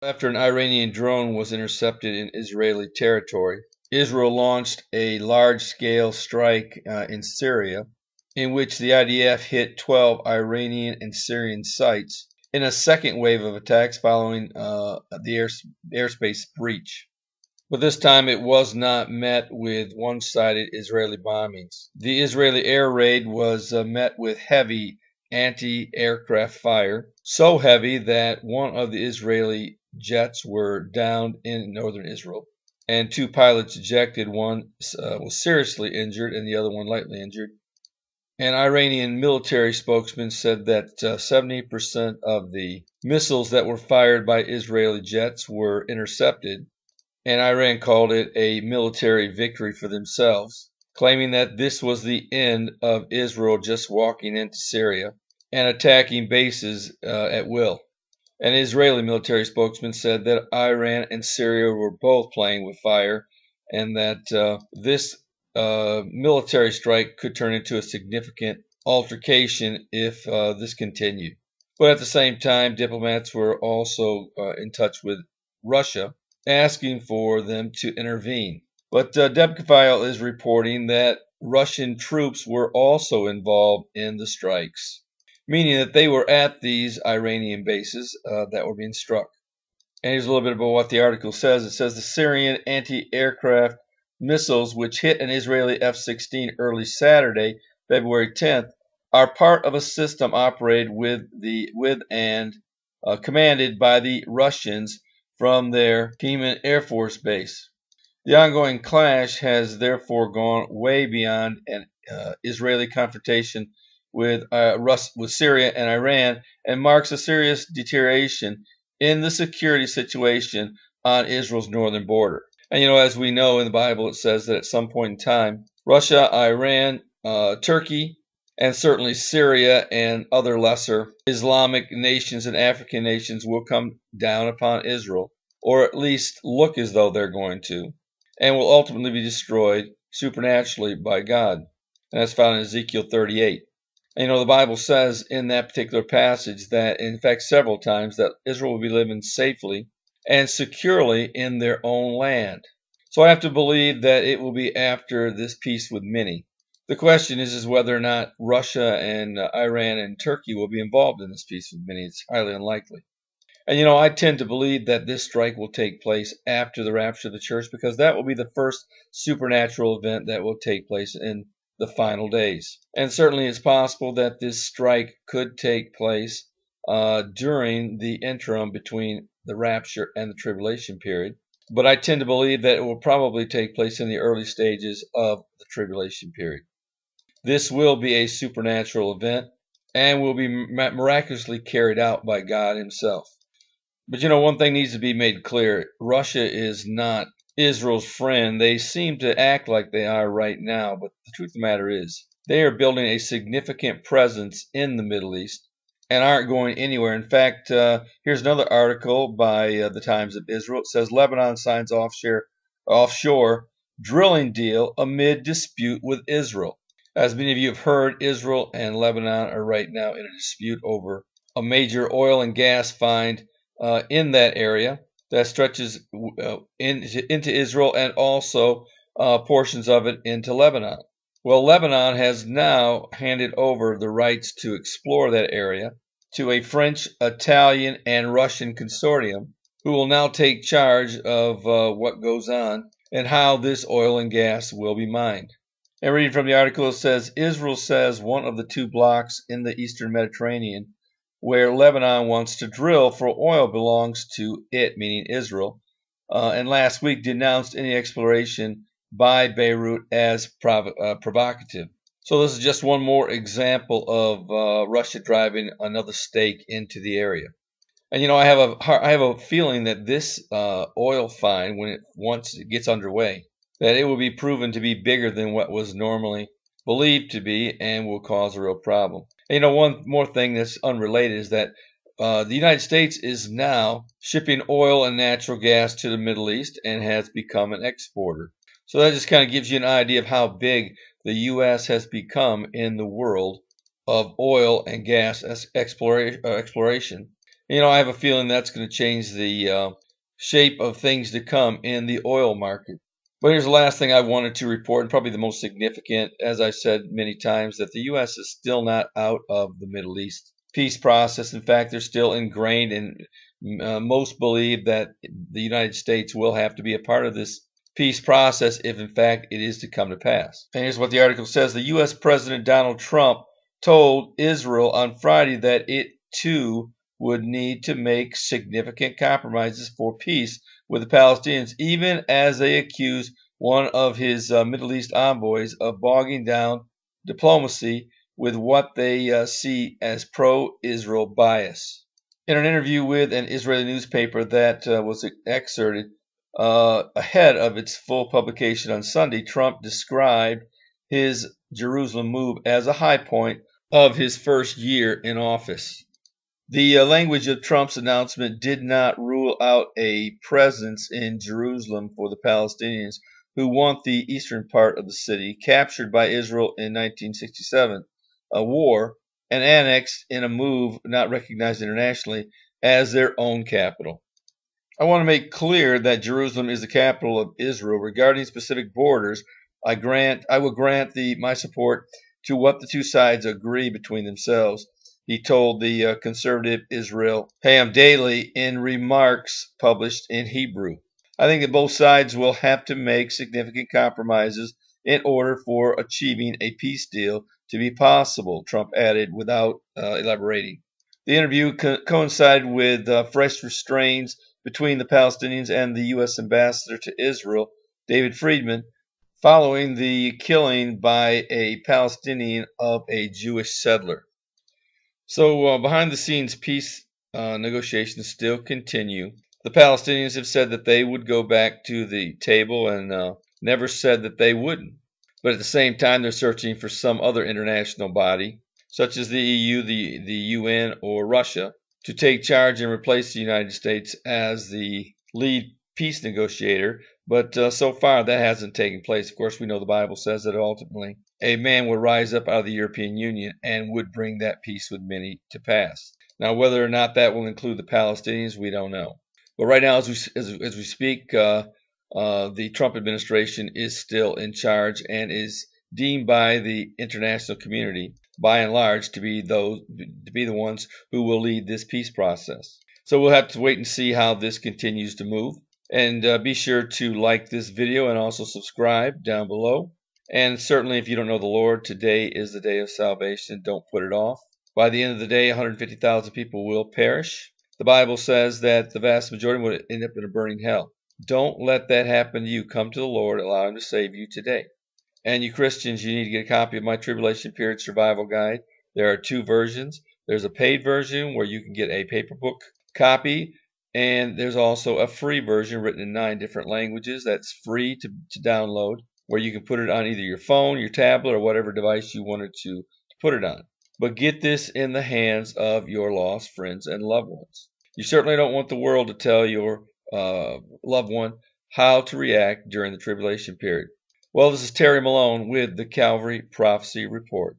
After an Iranian drone was intercepted in Israeli territory, Israel launched a large-scale strike in Syria, in which the IDF hit 12 Iranian and Syrian sites in a second wave of attacks following the airspace breach. But this time it was not met with one-sided Israeli bombings. The Israeli air raid was met with heavy anti-aircraft fire, so heavy that one of the Israeli jets were downed in northern Israel, and two pilots ejected. One was seriously injured and the other one lightly injured. An Iranian military spokesman said that 70% of the missiles that were fired by Israeli jets were intercepted, and Iran called it a military victory for themselves, claiming that this was the end of Israel just walking into Syria and attacking bases at will. An Israeli military spokesman said that Iran and Syria were both playing with fire, and that this military strike could turn into a significant altercation if this continued. But at the same time, diplomats were also in touch with Russia, asking for them to intervene. But Debkafile is reporting that Russian troops were also involved in the strikes, meaning that they were at these Iranian bases that were being struck. And here's a little bit about what the article says. It says the Syrian anti-aircraft missiles, which hit an Israeli F-16 early Saturday, February 10th, are part of a system operated with and commanded by the Russians from their Keman Air Force Base. The ongoing clash has therefore gone way beyond an Israeli confrontation with Syria and Iran, and marks a serious deterioration in the security situation on Israel's northern border. And as we know in the Bible, it says that at some point in time, Russia, Iran, Turkey, and certainly Syria and other lesser Islamic nations and African nations will come down upon Israel, or at least look as though they're going to, and will ultimately be destroyed supernaturally by God. And that's found in Ezekiel 38. And the Bible says in that particular passage that, in fact, several times, that Israel will be living safely and securely in their own land. So I have to believe that it will be after this peace with many. The question is whether or not Russia and Iran and Turkey will be involved in this peace with many. It's highly unlikely. And I tend to believe that this strike will take place after the rapture of the church, because that will be the first supernatural event that will take place in the final days. And certainly it's possible that this strike could take place during the interim between the rapture and the tribulation period. But I tend to believe that it will probably take place in the early stages of the tribulation period. This will be a supernatural event and will be miraculously carried out by God himself. But one thing needs to be made clear. Russia is not Israel's friend. They seem to act like they are right now, but the truth of the matter is they are building a significant presence in the Middle East and aren't going anywhere. In fact, here's another article by the Times of Israel. It says Lebanon signs offshore drilling deal amid dispute with Israel. As many of you have heard, Israel and Lebanon are right now in a dispute over a major oil and gas find in that area that stretches into Israel and also portions of it into Lebanon. Well, Lebanon has now handed over the rights to explore that area to a French, Italian, and Russian consortium who will now take charge of what goes on and how this oil and gas will be mined. And reading from the article, it says, Israel says one of the two blocks in the eastern Mediterranean where Lebanon wants to drill for oil belongs to it, meaning Israel, and last week denounced any exploration by Beirut as provocative. So this is just one more example of Russia driving another stake into the area. And I have a feeling that this oil find, once it gets underway, that it will be proven to be bigger than what was normally believed to be and will cause a real problem. And one more thing that's unrelated is that the United States is now shipping oil and natural gas to the Middle East and has become an exporter. So that just kind of gives you an idea of how big the U.S. has become in the world of oil and gas exploration. I have a feeling that's going to change the shape of things to come in the oil market. But here's the last thing I wanted to report, and probably the most significant, as I said many times, that the U.S. is still not out of the Middle East peace process. In fact, they're still ingrained, and most believe that the United States will have to be a part of this peace process if, in fact, it is to come to pass. And here's what the article says. The U.S. President Donald Trump told Israel on Friday that it, too, would need to make significant compromises for peace with the Palestinians, even as they accuse one of his Middle East envoys of bogging down diplomacy with what they see as pro-Israel bias. In an interview with an Israeli newspaper that was excerpted ahead of its full publication on Sunday, Trump described his Jerusalem move as a high point of his first year in office. The language of Trump's announcement did not rule out a presence in Jerusalem for the Palestinians who want the eastern part of the city, captured by Israel in 1967, a war, and annexed in a move not recognized internationally as their own capital. I want to make clear that Jerusalem is the capital of Israel. Regarding specific borders, I will grant my support to what the two sides agree between themselves, he told the conservative Israel Hayam Daily in remarks published in Hebrew. I think that both sides will have to make significant compromises in order for achieving a peace deal to be possible, Trump added without elaborating. The interview coincided with fresh restraints between the Palestinians and the U.S. ambassador to Israel, David Friedman, following the killing by a Palestinian of a Jewish settler. So behind the scenes, peace negotiations still continue. The Palestinians have said that they would go back to the table and never said that they wouldn't. But at the same time, they're searching for some other international body, such as the EU, the UN, or Russia, to take charge and replace the United States as the lead peace negotiator. But so far, that hasn't taken place. Of course, we know the Bible says that ultimately a man would rise up out of the European Union and would bring that peace with many to pass. Now, whether or not that will include the Palestinians, we don't know. But right now, as we speak, the Trump administration is still in charge and is deemed by the international community, by and large, to be the ones who will lead this peace process. So we'll have to wait and see how this continues to move. And be sure to like this video and also subscribe down below. And certainly, if you don't know the Lord, today is the day of salvation. Don't put it off. By the end of the day, 150,000 people will perish. The Bible says that the vast majority will end up in a burning hell. Don't let that happen to you. Come to the Lord. Allow Him to save you today. And you Christians, you need to get a copy of my Tribulation Period Survival Guide. There are two versions. There's a paid version where you can get a paperback copy. And there's also a free version written in 9 different languages that's free to download, where you can put it on either your phone, your tablet, or whatever device you wanted to put it on. But get this in the hands of your lost friends and loved ones. You certainly don't want the world to tell your loved one how to react during the tribulation period. Well, this is Terry Malone with the Calvary Prophecy Report.